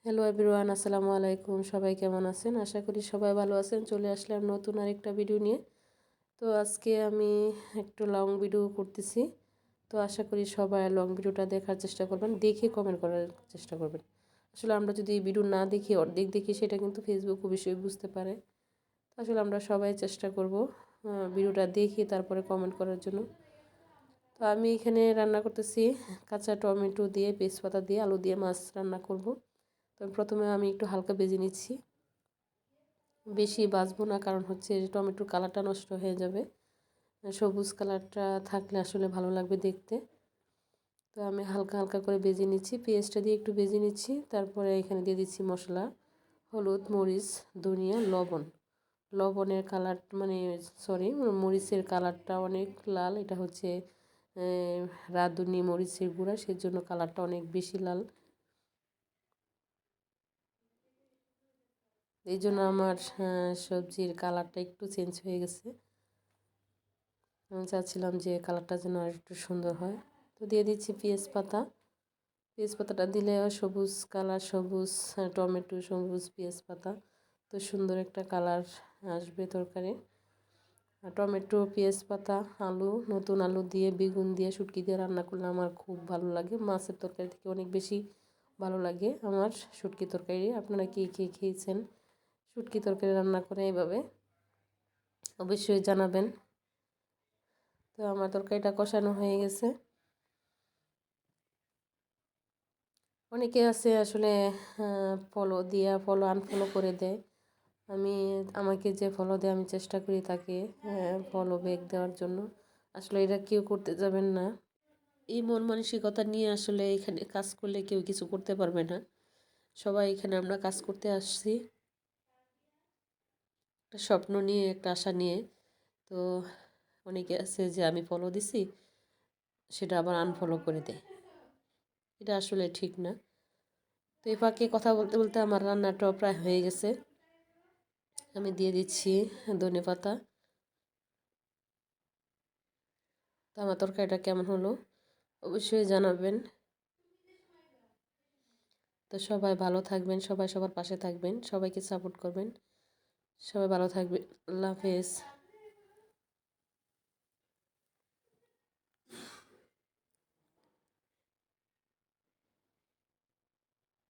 Hello everyone, আসসালামু আলাইকুম। সবাই কেমন আছেন? আশা করি সবাই ভালো আছেন। চলে আসলাম নতুন আরেকটা ভিডিও নিয়ে। তো আজকে আমি একটু লং ভিডিও করতেছি। তো আশা করি সবাই লং ভিডিওটা দেখার চেষ্টা করবেন, দেখে কমেন্ট করার চেষ্টা করবেন। আসলে আমরা যদি ভিডিও না দেখি, অর্ধেক দেখি, সেটা কিন্তু ফেসবুক অবশ্যই বুঝতে পারে। আসলে আমরা সবাই চেষ্টা করব ভিডিওটা দেখে তারপরে কমেন্ট করার জন্য। তো আমি এখানে রান্না করতেছি কাঁচা টমেটো দিয়ে, তেজপাতা দিয়ে, আলু দিয়ে মাছ রান্না করব। তো প্রথমে আমি একটু হালকা ভেজে নিচ্ছি, বেশি ভাজবো না, কারণ হচ্ছে টমেটোর কালারটা নষ্ট হয়ে যাবে। সবুজ কালারটা থাকলে আসলে ভালো লাগবে দেখতে। তো আমি হালকা হালকা করে ভেজে নিচ্ছি, পেঁয়াজটা দিয়ে একটু ভেজে নিচ্ছি। তারপরে এখানে দিয়ে দিচ্ছি মশলা, হলুদ, মরিচ, ধনিয়া, লবণ। লবণের কালার মরিচের কালারটা অনেক লাল। এটা হচ্ছে রাঁধুনি মরিচের গুঁড়া, সেজন্য কালারটা অনেক বেশি লাল। এই জন্য আমার সবজির কালারটা একটু চেঞ্জ হয়ে গেছে। আমি চাচ্ছিলাম যে কালারটা যেন আর একটু সুন্দর হয়। তো দিয়ে দিচ্ছি পেঁয়াজ পাতা। পেঁয়াজ পাতাটা দিলে সবুজ কালার, সবুজ টমেটো, সবুজ পেঁয়াজ পাতা, তো সুন্দর একটা কালার আসবে তরকারি। টমেটো, পেঁয়াজ পাতা, আলু, নতুন আলু দিয়ে, বেগুন দিয়ে, শুটকি দিয়ে রান্না করলে আমার খুব ভালো লাগে। মাছের তরকারি থেকে অনেক বেশি ভালো লাগে আমার শুটকি তরকারি। আপনারা কে কে খেয়েছেন শুটকি তরকারি রান্না করে এইভাবে, অবশ্যই জানাবেন। তো আমার তরকারিটা কষানো হয়ে গেছে। অনেকে আছে আসলে ফলো আনফলো করে দেয়। আমাকে যে ফলো দেয়, আমি চেষ্টা করি তাকে ফলো ব্যাক দেওয়ার জন্য। আসলে এটা কেউ করতে যাবেন না। এই মন মানসিকতা নিয়ে আসলে এখানে কাজ করলে কেউ কিছু করতে পারবে না। সবাই এখানে আমরা কাজ করতে আসছি একটা স্বপ্ন নিয়ে, একটা আশা নিয়ে। তো অনেকে আছে যে আমি ফলো দিছি, সেটা আবার আনফলো করে দেয়। এটা আসলে ঠিক না। তো এই ফাঁকে কথা বলতে বলতে আমার রান্নাটাও প্রায় হয়ে গেছে। আমি দিয়ে দিচ্ছি ধনেপাতা। তো আমার তরকারিটা কেমন হলো অবশ্যই জানাবেন। তো সবাই ভালো থাকবেন, সবাই সবার পাশে থাকবেন, সবাইকে সাপোর্ট করবেন। সবাই ভালো থাকবেন। আল্লাহ হাফেজ।